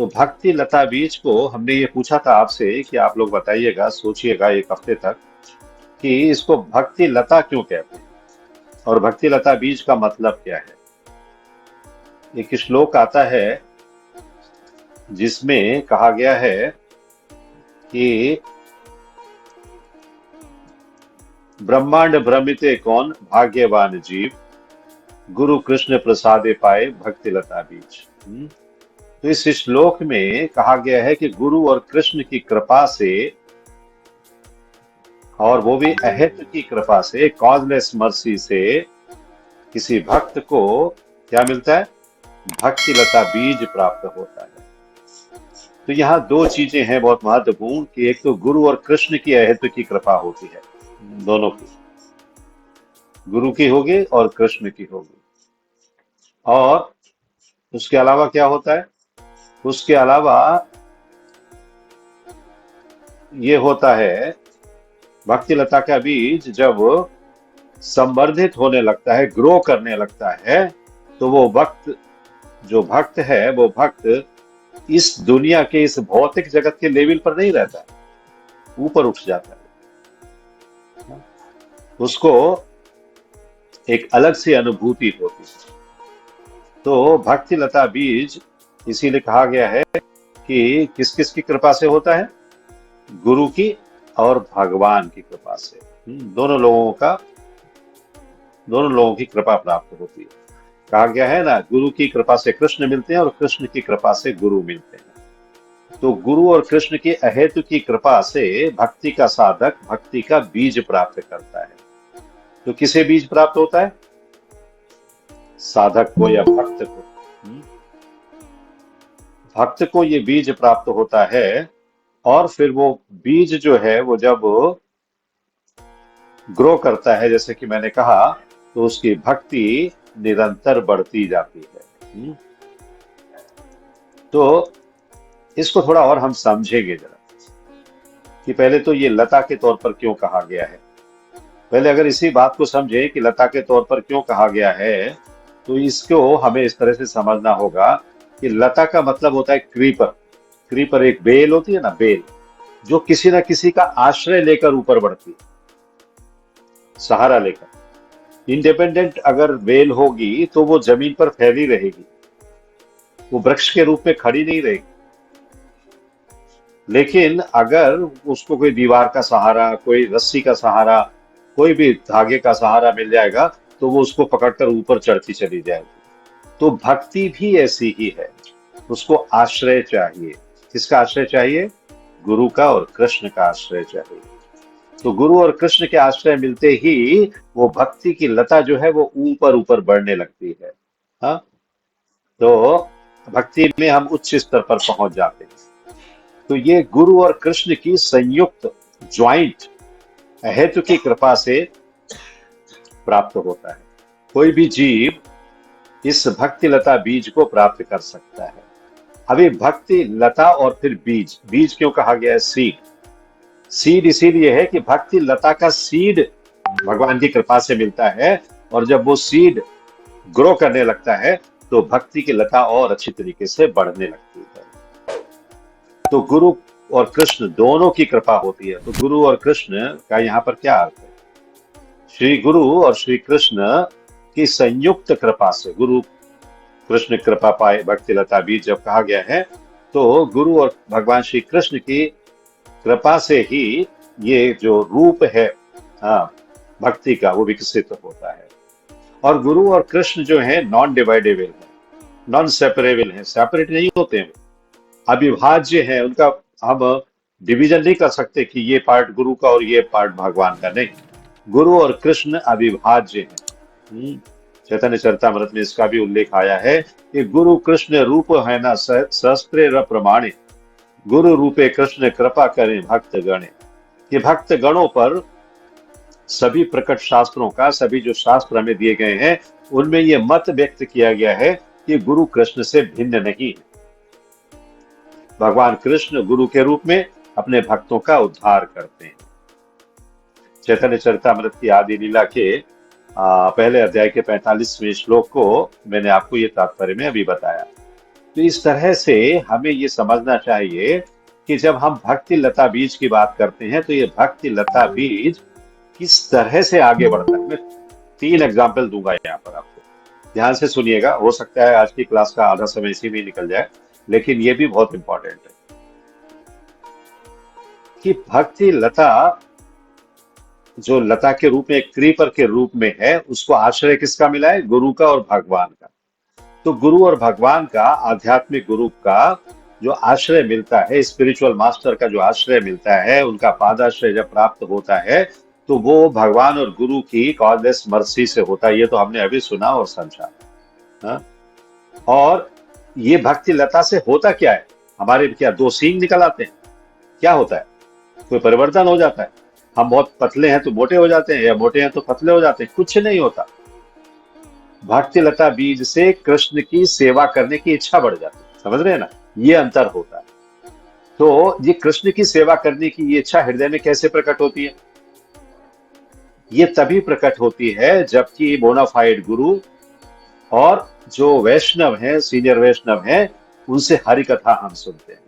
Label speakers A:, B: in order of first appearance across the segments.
A: तो भक्ति लता बीज को हमने ये पूछा था आपसे कि आप लोग बताइएगा, सोचिएगा एक हफ्ते तक कि इसको भक्ति लता क्यों कहते हैं और भक्ति लता बीज का मतलब क्या है। एक श्लोक आता है जिसमें कहा गया है कि ब्रह्मांड भ्रमिते कौन भाग्यवान जीव, गुरु कृष्ण प्रसादे पाए भक्ति लता बीज। तो इस श्लोक में कहा गया है कि गुरु और कृष्ण की कृपा से, और वो भी अहेतु की कृपा से, कॉजलेस मर्सी से किसी भक्त को क्या मिलता है? भक्ति लता बीज प्राप्त होता है। तो यहाँ दो चीजें हैं बहुत महत्वपूर्ण कि एक तो गुरु और कृष्ण की अहेतु की कृपा होती है, दोनों की, गुरु की होगी और कृष्ण की होगी। और उसके अलावा क्या होता है? उसके अलावा ये होता है, भक्ति लता का बीज जब संवर्धित होने लगता है, ग्रो करने लगता है, तो वो वक्त जो भक्त है, वो भक्त इस दुनिया के, इस भौतिक जगत के लेवल पर नहीं रहता है, ऊपर उठ जाता है, उसको एक अलग सी अनुभूति होती है। तो भक्ति लता बीज इसीलिए कहा गया है कि किस किस की कृपा से होता है? गुरु की और भगवान की कृपा से। दोनों लोगों की कृपा प्राप्त होती है। कहा गया है ना, गुरु की कृपा से कृष्ण मिलते हैं और कृष्ण की कृपा से गुरु मिलते हैं। तो गुरु और कृष्ण की अहेतु की कृपा से भक्ति का साधक भक्ति का बीज प्राप्त करता है। तो किसे बीज प्राप्त होता है? साधक को या भक्त को। भक्त को ये बीज प्राप्त होता है, और फिर वो बीज जो है वो जब ग्रो करता है, जैसे कि मैंने कहा, तो उसकी भक्ति निरंतर बढ़ती जाती है। तो इसको थोड़ा और हम समझेंगे जरा कि पहले तो ये लता के तौर पर क्यों कहा गया है। पहले अगर इसी बात को समझे कि लता के तौर पर क्यों कहा गया है, तो इसको हमें इस तरह से समझना होगा कि लता का मतलब होता है क्रीपर। क्रीपर एक बेल होती है ना, बेल, जो किसी ना किसी का आश्रय लेकर ऊपर बढ़ती है, सहारा लेकर। इंडिपेंडेंट अगर बेल होगी तो वो जमीन पर फैली रहेगी, वो वृक्ष के रूप में खड़ी नहीं रहेगी। लेकिन अगर उसको कोई दीवार का सहारा, कोई रस्सी का सहारा, कोई भी धागे का सहारा मिल जाएगा, तो वो उसको पकड़कर ऊपर चढ़ती चली जाएगी। तो भक्ति भी ऐसी ही है, उसको आश्रय चाहिए। किसका आश्रय चाहिए? गुरु का और कृष्ण का आश्रय चाहिए। तो गुरु और कृष्ण के आश्रय मिलते ही वो भक्ति की लता जो है वो ऊपर ऊपर बढ़ने लगती है। हाँ, तो भक्ति में हम उच्च स्तर पर पहुंच जाते हैं। तो ये गुरु और कृष्ण की संयुक्त, ज्वाइंट अहेतु की कृपा से प्राप्त होता है। कोई भी जीव इस भक्ति लता बीज को प्राप्त कर सकता है। अभी भक्ति लता और फिर बीज, बीज क्यों कहा गया है? सीड। सीड इसीलिए है कि भक्ति लता का सीड भगवान की कृपा से मिलता है, और जब वो सीड ग्रो करने लगता है तो भक्ति की लता और अच्छी तरीके से बढ़ने लगती है। तो गुरु और कृष्ण दोनों की कृपा होती है। तो गुरु और कृष्ण का यहाँ पर क्या अर्थ है? श्री गुरु और श्री कृष्ण की संयुक्त कृपा से, गुरु कृष्ण कृपा पाए भक्ति लता बीज जब कहा गया है, तो गुरु और भगवान श्री कृष्ण की कृपा से ही ये जो रूप है, हाँ, भक्ति का, वो विकसित होता है। और गुरु और कृष्ण जो है नॉन डिवाइडेबल है, नॉन सेपरेबल है, सेपरेट नहीं होते हैं, अविभाज्य है। उनका हम डिवीजन नहीं कर सकते कि ये पार्ट गुरु का और ये पार्ट भगवान का, नहीं। गुरु और कृष्ण अविभाज्य है। चैतन्य चरितामृत में इसका भी उल्लेख आया है कि गुरु कृष्ण रूप है ना सहस्त्रे प्रमाणे, गुरु रूपे कृष्ण कृपा करें भक्त गणे। कि भक्त गणों पर सभी प्रकट शास्त्रों का, सभी जो शास्त्र हमें दिए गए हैं, उनमें यह मत व्यक्त किया गया है कि गुरु कृष्ण से भिन्न नहीं है। भगवान कृष्ण गुरु के रूप में अपने भक्तों का उद्धार करते हैं। चैतन्य चरितामृत की आदि लीला के पहले अध्याय के 45वें श्लोक को मैंने आपको ये तात्पर्य में अभी बताया। तो इस तरह से हमें ये समझना चाहिए कि जब हम भक्ति लता बीज की बात करते हैं तो ये भक्ति लता बीज किस तरह से आगे बढ़ता है। मैं 3 एग्जाम्पल दूंगा यहाँ पर आपको, ध्यान से सुनिएगा। हो सकता है आज की क्लास का आधा समय इसी में निकल जाए, लेकिन ये भी बहुत इंपॉर्टेंट है कि भक्ति लता जो लता के रूप में एक क्रीपर के रूप में है, उसको आश्रय किसका मिला है? गुरु का और भगवान का। तो गुरु और भगवान का, आध्यात्मिक गुरु का जो आश्रय मिलता है, स्पिरिचुअल मास्टर का जो आश्रय मिलता है, उनका पादाश्रय जब प्राप्त होता है तो वो भगवान और गुरु की गॉडलेस मर्सी से होता है। ये तो हमने अभी सुना और समझा। हाँ? और ये भक्ति लता से होता क्या है? हमारे क्या 2 सींग निकल आते हैं? क्या होता है? कोई परिवर्तन हो जाता है? हम बहुत पतले हैं तो मोटे हो जाते हैं, या मोटे हैं तो पतले हो जाते हैं? कुछ नहीं होता। भक्ति लता बीज से कृष्ण की सेवा करने की इच्छा बढ़ जाती है। समझ रहे हैं ना? ये अंतर होता है। तो ये कृष्ण की सेवा करने की ये इच्छा हृदय में कैसे प्रकट होती है? ये तभी प्रकट होती है जबकि बोनाफाइड गुरु और जो वैष्णव हैं, सीनियर वैष्णव हैं, उनसे हरि कथा हम सुनते हैं,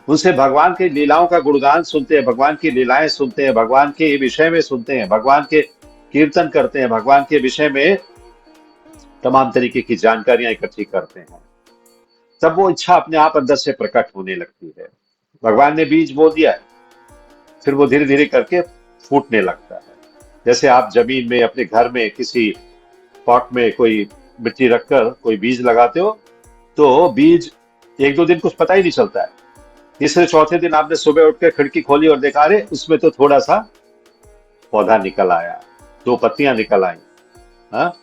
A: उनसे भगवान की लीलाओं का गुणगान सुनते हैं, भगवान की लीलाएं सुनते हैं, भगवान के विषय में सुनते हैं, भगवान के कीर्तन करते हैं, भगवान के विषय में तमाम तरीके की जानकारियां इकट्ठी करते हैं। तब वो इच्छा अपने आप अंदर से प्रकट होने लगती है। भगवान ने बीज बो दिया है, फिर वो धीरे धीरे करके फूटने लगता है। जैसे आप जमीन में अपने घर में किसी पॉट में कोई मिट्टी रखकर कोई बीज लगाते हो, तो बीज 1-2 दिन कुछ पता ही नहीं चलता है। तीसरे चौथे दिन आपने सुबह उठकर खिड़की खोली और देखा, अरे उसमें तो थोड़ा सा पौधा निकल आया, 2 पत्तियां निकल आई। हाँ,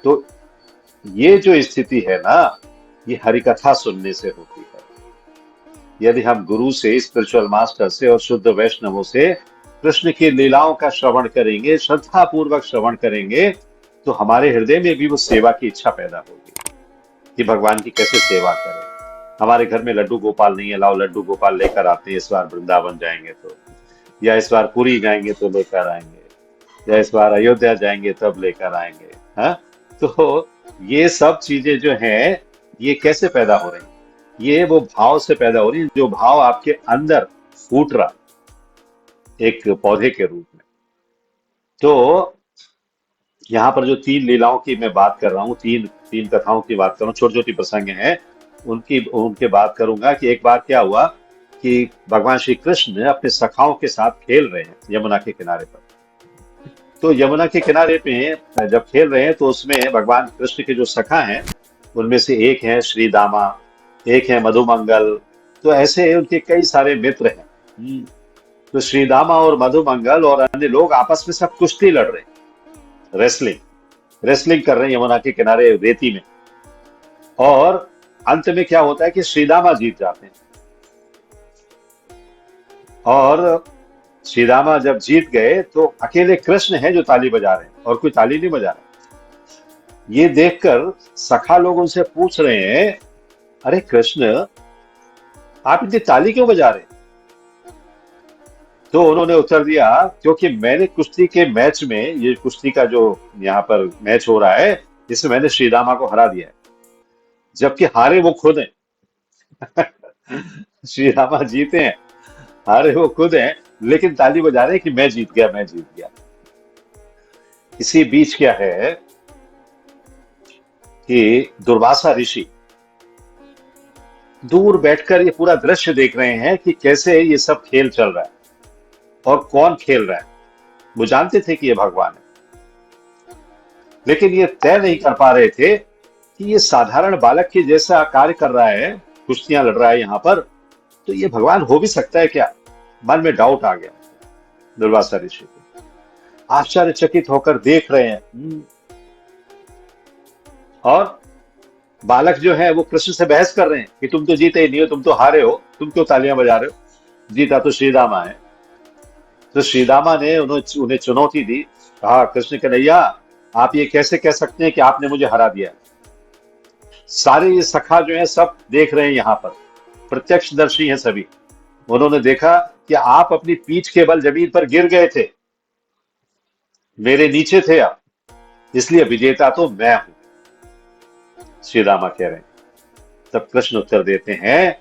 A: तो ये जो स्थिति है ना, ये हरिकथा सुनने से होती है। यदि हम गुरु से, स्पिरिचुअल मास्टर से और शुद्ध वैष्णवों से कृष्ण की लीलाओं का श्रवण करेंगे, श्रद्धा पूर्वक श्रवण करेंगे, तो हमारे हृदय में भी वो सेवा की इच्छा पैदा होगी कि भगवान की कैसे सेवा करें। हमारे घर में लड्डू गोपाल नहीं है, लाओ लड्डू गोपाल लेकर आते हैं, इस बार वृंदावन जाएंगे तो, या इस बार पुरी जाएंगे तो लेकर आएंगे, या इस बार अयोध्या जाएंगे तब लेकर आएंगे। हाँ, तो ये सब चीजें जो हैं, ये कैसे पैदा हो रही हैं? ये वो भाव से पैदा हो रही है, जो भाव आपके अंदर फूट रहा एक पौधे के रूप में। तो यहाँ पर जो 3 लीलाओं की मैं बात कर रहा हूँ, तीन तीन कथाओं की बात कर रहा हूँ, छोटी छोटी प्रसंग हैं, उनकी उनके बात करूंगा कि एक बार क्या हुआ कि भगवान श्री कृष्ण अपने सखाओं के साथ खेल रहे हैं यमुना के किनारे पर। तो यमुना के किनारे पे जब खेल रहे हैं तो उसमें भगवान कृष्ण के जो सखा हैं, उनमें से एक है श्री दामा, एक है मधुमंगल। तो ऐसे उनके कई सारे मित्र हैं। तो श्री दामा और मधुमंगल और अन्य लोग आपस में सब कुश्ती लड़ रहे हैं, रेसलिंग रेसलिंग कर रहे हैं यमुना के किनारे रेती में। और अंत में क्या होता है कि श्री दामा जीत जाते हैं। और श्री रामा जब जीत गए तो अकेले कृष्ण है जो ताली बजा रहे हैं, और कोई ताली नहीं बजा रहा। ये देखकर सखा लोग उनसे पूछ रहे हैं, अरे कृष्ण, आप इतनी ताली क्यों बजा रहे हैं? तो उन्होंने उत्तर दिया, क्योंकि मैंने कुश्ती के मैच में, ये कुश्ती का जो यहाँ पर मैच हो रहा है, इसमें मैंने श्री रामा को हरा दिया है, जबकि हारे वो खुद हैं। श्री रामा जीते हैं, हारे वो खुद हैं, लेकिन ताली बजा रहे हैं कि मैं जीत गया, मैं जीत गया। इसी बीच क्या है कि दुर्वासा ऋषि दूर बैठकर ये पूरा दृश्य देख रहे हैं कि कैसे ये सब खेल चल रहा है और कौन खेल रहा है। वो जानते थे कि ये भगवान है, लेकिन ये तय नहीं कर पा रहे थे कि ये साधारण बालक के जैसा कार्य कर रहा है, कुश्तियां लड़ रहा है यहाँ पर, तो ये भगवान हो भी सकता है क्या? मन में डाउट आ गया दुर्वासा ऋषि को। आश्चर्यचकित होकर देख रहे हैं। और बालक जो है वो कृष्ण से बहस कर रहे हैं कि तुम तो जीते ही नहीं हो, तुम तो हारे हो, तुम क्यों तालियां बजा रहे हो? जीता तो श्रीदामा है। तो श्रीदामा ने उन्हें चुनौती दी, कहा, कृष्ण कन्हैया, आप ये कैसे कह सकते हैं कि आपने मुझे हरा दिया? सारे ये सखा जो है सब देख रहे हैं, यहाँ पर प्रत्यक्षदर्शी हैं सभी। उन्होंने देखा कि आप अपनी पीठ के बल जमीन पर गिर गए थे, मेरे नीचे थे आप, इसलिए विजेता तो मैं हूं, श्री रामा कह रहे हैं। तब कृष्ण उत्तर देते हैं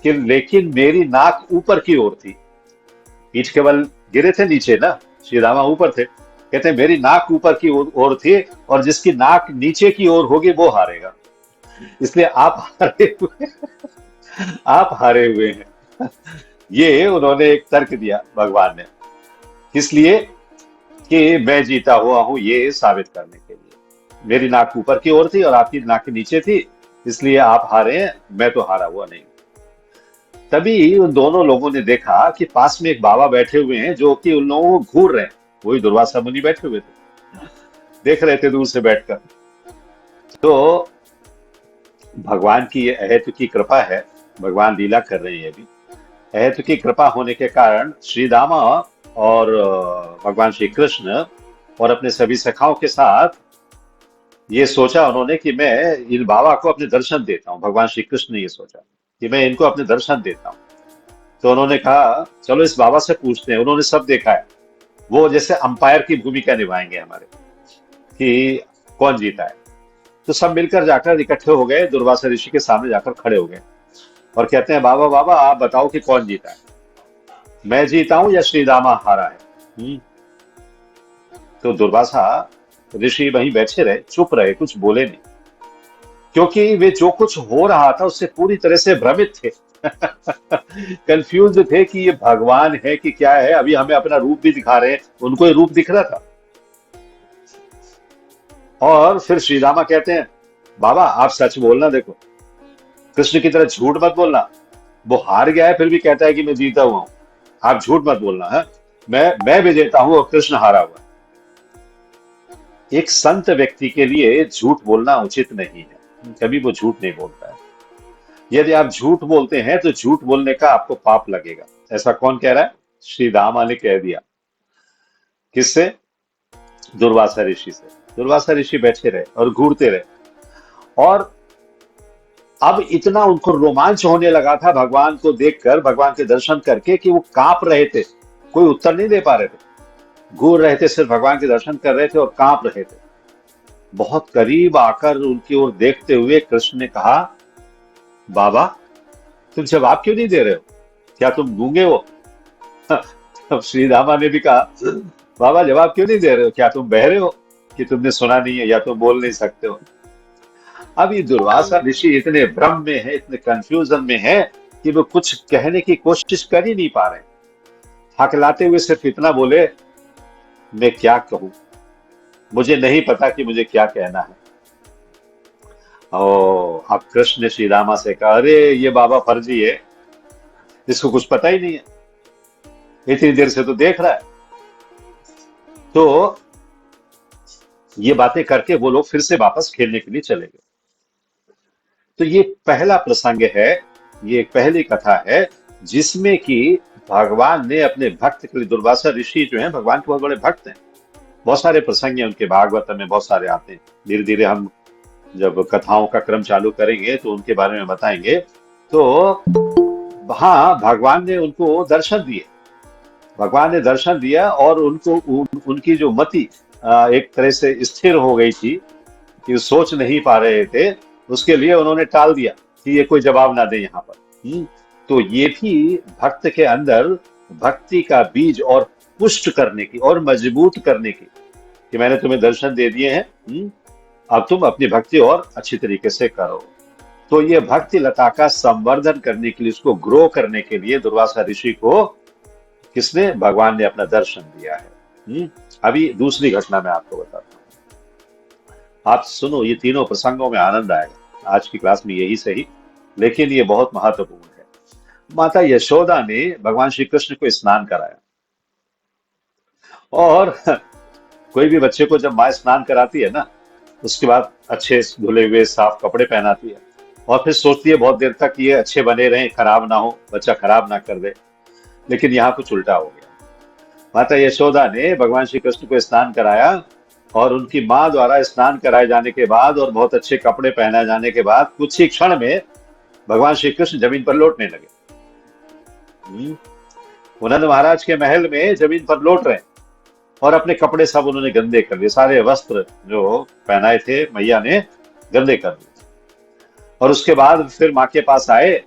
A: कि लेकिन मेरी नाक ऊपर की ओर थी। पीठ के बल गिरे थे नीचे ना, श्री रामा ऊपर थे। कहते हैं मेरी नाक ऊपर की ओर थी, और जिसकी नाक नीचे की ओर होगी वो हारेगा। इसलिए आप हारे हुए, आप हारे हुए हैं। ये उन्होंने एक तर्क दिया भगवान ने, इसलिए कि मैं जीता हुआ हूं ये साबित करने के लिए। मेरी नाक ऊपर की ओर थी और आपकी नाक नीचे थी, इसलिए आप हारे हैं, मैं तो हारा हुआ नहीं। तभी उन दोनों लोगों ने देखा कि पास में एक बाबा बैठे हुए हैं जो कि उन लोगों को घूर रहे हैं। वही दुर्वासा मुनि बैठे हुए थे, देख रहे थे दूर से बैठकर। तो भगवान की ये अहेतु की कृपा है, भगवान लीला कर रहे हैं अभी। अहेतु की कृपा होने के कारण श्री दामा और भगवान श्री कृष्ण और अपने सभी सखाओं के साथ ये सोचा उन्होंने कि मैं इन बाबा को अपने दर्शन देता हूँ। भगवान श्री कृष्ण ने ये सोचा कि मैं इनको अपने दर्शन देता हूँ। तो उन्होंने कहा चलो इस बाबा से पूछते हैं, उन्होंने सब देखा है। वो जैसे अंपायर की भूमिका निभाएंगे हमारे, कि कौन जीता है। तो सब मिलकर जाकर इकट्ठे हो गए, दुर्वासा ऋषि के सामने जाकर खड़े हो गए और कहते हैं बाबा बाबा आप बताओ कि कौन जीता है, मैं जीता हूं या श्री रामा हारा है। तो दुर्वासा ऋषि वहीं बैठे रहे, चुप रहे, कुछ बोले नहीं, क्योंकि वे जो कुछ हो रहा था उससे पूरी तरह से भ्रमित थे। कंफ्यूज थे कि ये भगवान है कि क्या है। अभी हमें अपना रूप भी दिखा रहे हैं, उनको ये रूप दिख रहा था। और फिर श्री रामा कहते हैं बाबा आप सच बोलना, देखो कृष्ण की तरह झूठ मत बोलना। वो हार गया है फिर भी कहता है कि मैं जीता हुआ हूं, आप झूठ मत बोलना है। मैं विजेता हूं और कृष्ण हारा हुआ है। एक संत व्यक्ति के लिए झूठ बोलना उचित नहीं है, कभी वो झूठ नहीं बोलता है। यदि आप झूठ बोलते हैं तो झूठ बोलने का आपको पाप लगेगा। ऐसा कौन कह रहा है? श्री रामा ने कह दिया। किससे? दुर्वासा ऋषि से। दुर्वासा ऋषि बैठे रहे और घूरते रहे, और अब इतना उनको रोमांच होने लगा था भगवान को देखकर, भगवान के दर्शन करके, कि वो कांप रहे थे, कोई उत्तर नहीं दे पा रहे थे। घूर रहे थे, सिर्फ भगवान के दर्शन कर रहे थे और कांप रहे थे। बहुत करीब आकर उनकी ओर देखते हुए कृष्ण ने कहा बाबा तुम जवाब क्यों नहीं दे रहे हो, क्या तुम गूंगे हो? अब श्री रामा ने भी कहा बाबा जवाब क्यों नहीं दे रहे हो, क्या तुम बहरे हो कि तुमने सुना नहीं है या तुम बोल नहीं सकते हो? अब ये दुर्वासा ऋषि इतने भ्रम में है, इतने कंफ्यूजन में है कि वो कुछ कहने की कोशिश कर ही नहीं पा रहे। हकलाते हुए सिर्फ इतना बोले मैं क्या कहूं, मुझे नहीं पता कि मुझे क्या कहना है। ओ अब कृष्ण ने श्री रामा से कहा अरे ये बाबा फर्जी है, इसको कुछ पता ही नहीं है, इतनी देर से तो देख रहा है। तो ये बातें करके वो लोग फिर से वापस खेलने के लिए चले गए। तो ये पहला प्रसंग है, ये एक पहली कथा है जिसमें कि भगवान ने अपने भक्त के लिए, दुर्वासा ऋषि जो हैं भगवान के बहुत बड़े भक्त हैं। बहुत सारे प्रसंग हैं उनके, भागवत में बहुत सारे आते हैं। धीरे धीरे हम जब कथाओं का क्रम चालू करेंगे तो उनके बारे में बताएंगे। तो हाँ भगवान ने उनको दर्शन दिए, भगवान ने दर्शन दिया और उनको उनकी जो मति एक तरह से स्थिर हो गई थी कि सोच नहीं पा रहे थे, उसके लिए उन्होंने टाल दिया कि ये कोई जवाब ना दे यहाँ पर। तो ये भी भक्त के अंदर भक्ति का बीज और पुष्ट करने की और मजबूत करने की, कि मैंने तुम्हें दर्शन दे दिए हैं, अब तुम अपनी भक्ति और अच्छी तरीके से करो। तो ये भक्ति लता का संवर्धन करने के लिए, उसको ग्रो करने के लिए दुर्वासा ऋषि को किसने? भगवान ने अपना दर्शन दिया है। अभी दूसरी घटना मैं आपको बताता हूँ, आप सुनो, ये तीनों प्रसंगों में आनंद आएगा। आज की क्लास में यही सही, लेकिन ये बहुत महत्वपूर्ण है। माता यशोदा ने भगवान श्री कृष्ण को स्नान कराया, और कोई भी बच्चे को जब माँ स्नान कराती है ना, उसके बाद अच्छे धुले हुए साफ कपड़े पहनाती है, और फिर सोचती है बहुत देर तक ये अच्छे बने रहें, खराब ना हो, बच्चा खराब ना कर दे। लेकिन यहाँ कुछ उल्टा हो गया। माता यशोदा ने भगवान श्री कृष्ण को स्नान कराया, और उनकी माँ द्वारा स्नान कराए जाने के बाद और बहुत अच्छे कपड़े पहनाए जाने के बाद कुछ ही क्षण में भगवान श्री कृष्ण जमीन पर लौटने लगे। नंद महाराज के महल में जमीन पर लौट रहे, और अपने कपड़े सब उन्होंने गंदे कर दिए, सारे वस्त्र जो पहनाए थे मैया ने गंदे कर दिए। और उसके बाद फिर माँ के पास आए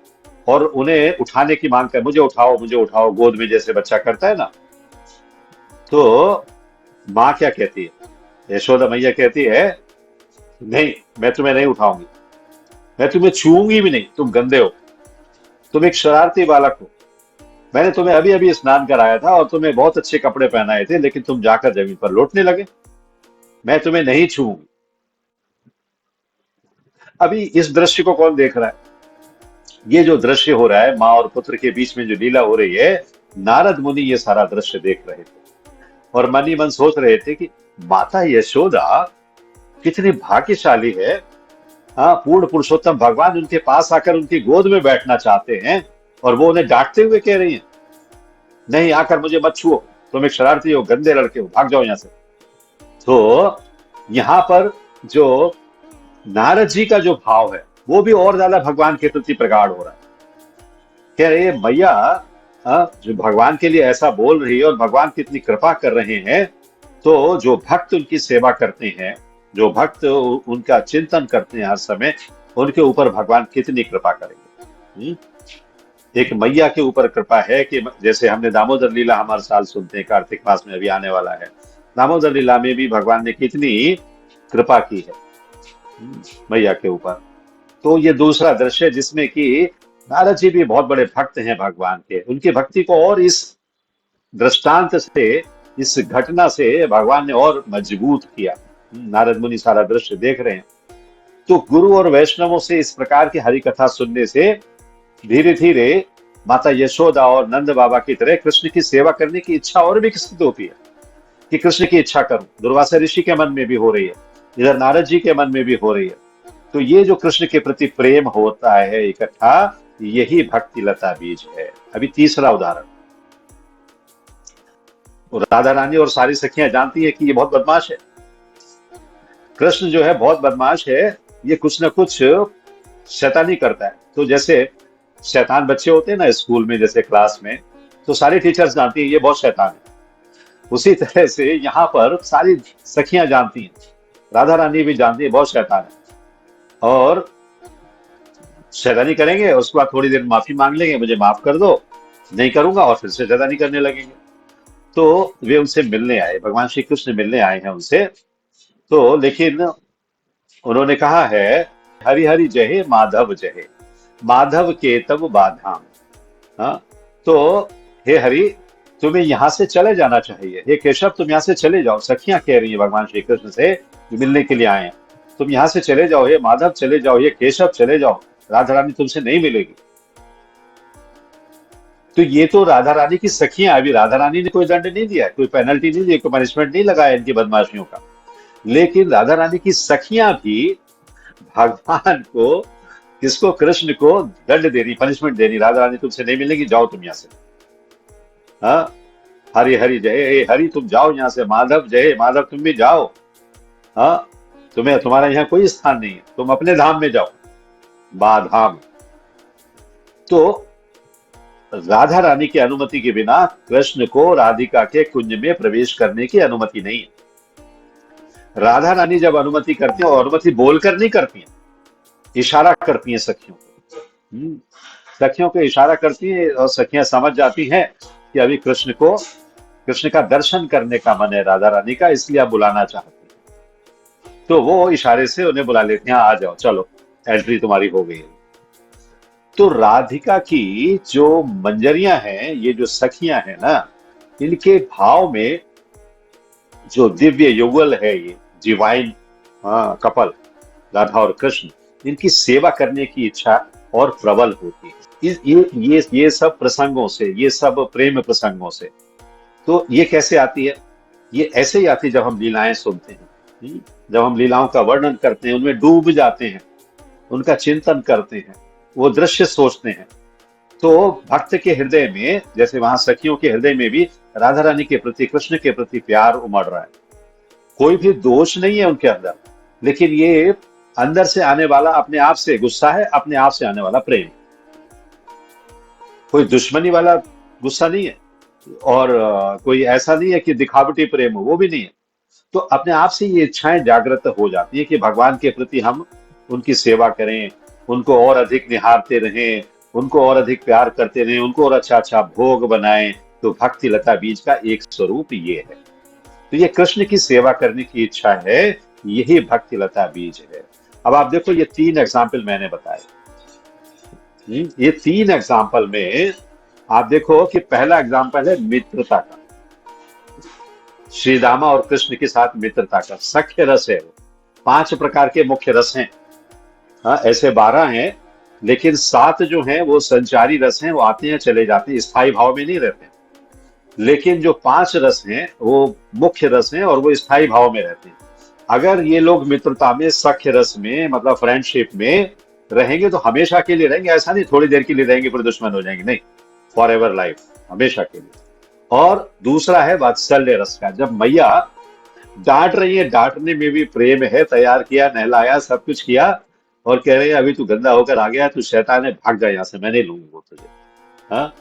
A: और उन्हें उठाने की मांग कर, मुझे उठाओ गोद में, जैसे बच्चा करता है ना। तो माँ क्या कहती है, यशोदा मैया कहती है, नहीं, मैं तुम्हें नहीं उठाऊंगी, मैं तुम्हें छूऊंगी भी नहीं, तुम गंदे हो, तुम एक शरारती बालक हो। मैंने तुम्हें अभी अभी स्नान कराया था और तुम्हें बहुत अच्छे कपड़े पहनाए थे, लेकिन तुम जाकर जमीन पर लौटने लगे, मैं तुम्हें नहीं छूऊंगी। अभी इस दृश्य को कौन देख रहा है? ये जो दृश्य हो रहा है माँ और पुत्र के बीच में जो लीला हो रही है, नारद मुनि ये सारा दृश्य देख रहे थे और मन ही मन सोच रहे थे कि माता यशोदा कितनी भाग्यशाली है। हाँ, पूर्ण पुरुषोत्तम भगवान उनके पास आकर उनकी गोद में बैठना चाहते हैं और वो उन्हें डांटते हुए कह रही हैं, नहीं, आकर मुझे मत छुओ, तुम एक शरारती हो, गंदे लड़के हो, भाग जाओ यहां से। तो यहां पर जो नारद जी का जो भाव है वो भी और ज्यादा भगवान के प्रति प्रगाढ़ हो रहा है। कह रहे हैं, मैया, जो भगवान के लिए ऐसा बोल रही है और भगवान कितनी कृपा कर रहे हैं, तो जो भक्त उनकी सेवा करते हैं, जो भक्त उनका चिंतन करते हैं हर समय, उनके ऊपर भगवान कितनी कृपा करेंगे। एक मैया के ऊपर कृपा है कि जैसे हमने दामोदर लीला हम हर साल सुनते हैं, कार्तिक मास में अभी आने वाला है, दामोदर लीला में भी भगवान ने कितनी कृपा की है मैया के ऊपर। तो ये दूसरा दृश्य है जिसमें कि नारद जी भी बहुत बड़े भक्त हैं भगवान के, उनकी भक्ति को और इस दृष्टांत से, इस घटना से भगवान ने और मजबूत किया। नारद मुनि सारा दृश्य देख रहे हैं। तो गुरु और वैष्णवों से इस प्रकार की हरि कथा सुनने से धीरे धीरे माता यशोदा और नंद बाबा की तरह कृष्ण की सेवा करने की इच्छा और विकसित होती है कि कृष्ण की इच्छा करूं। दुर्वासा ऋषि के मन में भी हो रही है, इधर नारद जी के मन में भी हो रही है। तो ये जो कृष्ण के प्रति प्रेम होता है इकट्ठा, यही भक्ति लता बीज है। अभी तीसरा उदाहरण, तो राधा रानी और सारी सखियां जानती है कि ये बहुत बदमाश है, कृष्ण जो है बहुत बदमाश है, ये कुछ ना कुछ शैतानी करता है। तो जैसे शैतान बच्चे होते हैं ना स्कूल में, जैसे क्लास में, तो सारी टीचर्स जानती है ये बहुत शैतान है। उसी तरह से यहाँ पर सारी सखियां जानती हैं, राधा रानी भी जानती है बहुत शैतान है, और शैतानी करेंगे, उसके बाद थोड़ी देर माफी मांग लेंगे, मुझे माफ कर दो, नहीं करूंगा, और फिर से शैतानी करने लगेंगे। तो वे उनसे मिलने आए, भगवान श्री कृष्ण मिलने आए हैं उनसे। तो लेकिन उन्होंने कहा है, हरि हरि जहे माधव जहे, माधव के तब बाधाम। हाँ, तो हे हरि, तुम्हें यहां से चले जाना चाहिए, हे केशव तुम यहां से चले जाओ। सखियां कह रही है भगवान श्री कृष्ण से जो मिलने के लिए आए हैं, तुम यहां से चले जाओ, हे माधव चले जाओ, हे केशव चले जाओ, राधा रानी तुमसे नहीं मिलेगी। तो ये तो राधा रानी की सखियां, अभी राधा रानी ने कोई दंड नहीं दिया, कोई पेनल्टी नहीं दी, कोई पनिशमेंट नहीं लगाया इनकी बदमाशियों का। लेकिन राधा रानी की सखियां भी भगवान को, किसको, कृष्ण को दंड दे रही, पनिशमेंट दे रही, राधा रानी तुमसे नहीं मिलेगी, जाओ तुम यहां से। हाँ, हरि हरि जय, हे हरि तुम जाओ यहाँ से, माधव जय, माधव तुम भी जाओ। हाँ, तुम्हें, तुम्हारा यहाँ कोई स्थान नहीं है, तुम अपने धाम में जाओ, बाधाम। तो राधा रानी की अनुमति के बिना कृष्ण को राधिका के कुंज में प्रवेश करने की अनुमति नहीं है। राधा रानी जब अनुमति करती है, और अनुमति बोलकर नहीं करती है, इशारा करती हैं सखियों को। सखियों को इशारा करती है और सखियां समझ जाती हैं कि अभी कृष्ण को, कृष्ण का दर्शन करने का मन है राधा रानी का, इसलिए आप बुलाना चाहती है। तो वो इशारे से उन्हें बुला लेते हैं, आ जाओ, चलो एंट्री तुम्हारी हो गई है। तो राधिका की जो मंजरियां हैं, ये जो सखियां हैं ना, इनके भाव में जो दिव्य युगल है, ये डिवाइन कपल राधा और कृष्ण, इनकी सेवा करने की इच्छा और प्रबल होती है। ये सब प्रसंगों से, ये सब प्रेम प्रसंगों से। तो ये कैसे आती है? ये ऐसे ही आती है जब हम लीलाएं सुनते हैं, जब हम लीलाओं का वर्णन करते हैं, उनमें डूब जाते हैं, उनका चिंतन करते हैं, वो दृश्य सोचते हैं। तो भक्त के हृदय में, जैसे वहां सखियों के हृदय में भी राधा रानी के प्रति, कृष्ण के प्रति प्यार उमड़ रहा है। कोई भी दोष नहीं है उनके अंदर, लेकिन ये अंदर से आने वाला अपने आप से गुस्सा है, अपने आप से आने वाला प्रेम, कोई दुश्मनी वाला गुस्सा नहीं है, और कोई ऐसा नहीं है कि दिखावटी प्रेम हो, वो भी नहीं है। तो अपने आप से ये इच्छाएं जागृत हो जाती है कि भगवान के प्रति हम उनकी सेवा करें, उनको और अधिक निहारते रहें, उनको और अधिक प्यार करते रहें, उनको और अच्छा अच्छा भोग बनाएं। तो भक्ति लता बीज का एक स्वरूप ये है। तो ये कृष्ण की सेवा करने की इच्छा है, यही भक्ति लता बीज है। अब आप देखो, ये 3 एग्जाम्पल मैंने बताए। ये 3 एग्जाम्पल में आप देखो कि पहला एग्जाम्पल है मित्रता का, श्री रामा और कृष्ण के साथ मित्रता का, सख्य रस है वो। 5 प्रकार के मुख्य रस हैं। हाँ, ऐसे 12 हैं, लेकिन 7 जो हैं वो संचारी रस हैं, वो आते हैं चले जाते हैं, स्थायी भाव में नहीं रहते। लेकिन जो 5 रस हैं वो मुख्य रस हैं और वो स्थायी भाव में रहते हैं। अगर ये लोग मित्रता में, सख्य रस में, मतलब फ्रेंडशिप में रहेंगे तो हमेशा के लिए रहेंगे। ऐसा नहीं थोड़ी देर के लिए रहेंगे फिर दुश्मन हो जाएंगे, नहीं, फॉर एवर लाइफ, हमेशा के लिए। और दूसरा है वात्सल्य रस का। जब मैया डांट रही है, डांटने में भी प्रेम है, तैयार किया, नहलाया, सब कुछ किया, और कह रहे हैं अभी तू गंदा होकर आ गया, तू शैतान है, भाग जा यहाँ से, मैं नहीं लूंगी वो तुझे। हाँ,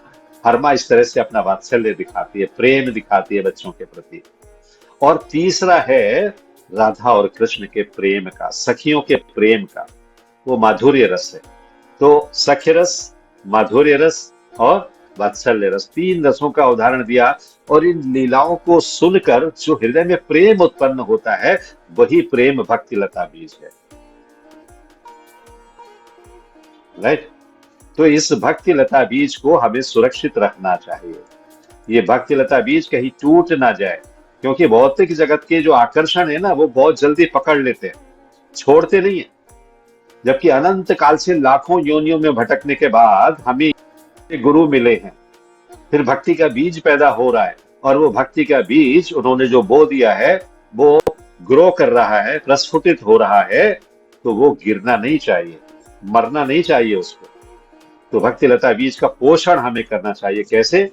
A: हरमा इस तरह से अपना वात्सल्य दिखाती है, प्रेम दिखाती है बच्चों के प्रति। और तीसरा है राधा और कृष्ण के प्रेम का, सखियों के प्रेम का, वो माधुर्य रस है। तो सख्य रस, माधुर्य रस और वात्सल्य रस, 3 रसों का उदाहरण दिया। और इन लीलाओं को सुनकर जो हृदय में प्रेम उत्पन्न होता है, वही प्रेम भक्ति लता बीज है। राइट। तो इस भक्ति लता बीज को हमें सुरक्षित रखना चाहिए। ये भक्ति लता बीज कहीं टूट ना जाए, क्योंकि भौतिक जगत के जो आकर्षण है ना, वो बहुत जल्दी पकड़ लेते हैं, छोड़ते नहीं है। जबकि अनंत काल से लाखों योनियों में भटकने के बाद हमें गुरु मिले हैं, फिर भक्ति का बीज पैदा हो रहा है, और वो भक्ति का बीज उन्होंने जो बो दिया है, वो ग्रो कर रहा है, प्रस्फुटित हो रहा है। तो वो गिरना नहीं चाहिए, मरना नहीं चाहिए उसको। तो भक्ति लता बीज का पोषण हमें करना चाहिए। कैसे?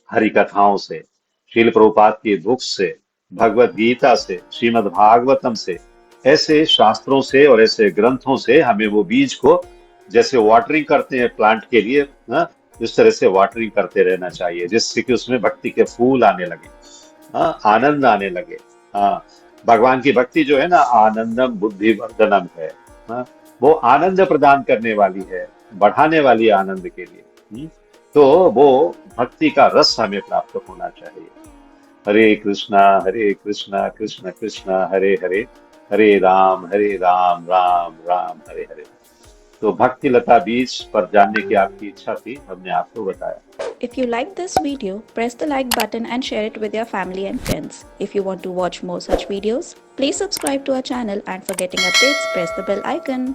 A: हरि कथाओं से, श्रील प्रभुपाद की बुक्स से, भगवत गीता से, श्रीमद् भागवतम से, ऐसे शास्त्रों से और ऐसे ग्रंथों से हमें वो बीज को, जैसे वाटरिंग करते हैं प्लांट के लिए, इस तरह से वाटरिंग करते रहना चाहिए, जिससे कि उसमें भक्ति के फूल आने लगे, आनंद आने लगे। हाँ, भगवान की भक्ति जो है ना, आनंदम बुद्धि वर्धनम है। हाँ, वो आनंद प्रदान करने वाली है, बढ़ाने वाली है आनंद के लिए। तो वो भक्ति का रस हमें प्राप्त होना चाहिए। हरे कृष्णा कृष्ण कृष्ण हरे हरे, हरे राम राम राम हरे हरे। तो भक्ति लता बीज पर जानने की आपकी इच्छा थी, हमने आपको बताया।
B: If you like this video, press the like button and share it with your family and friends. If you want to watch more such videos, please subscribe to our channel, and for getting updates, press the bell icon.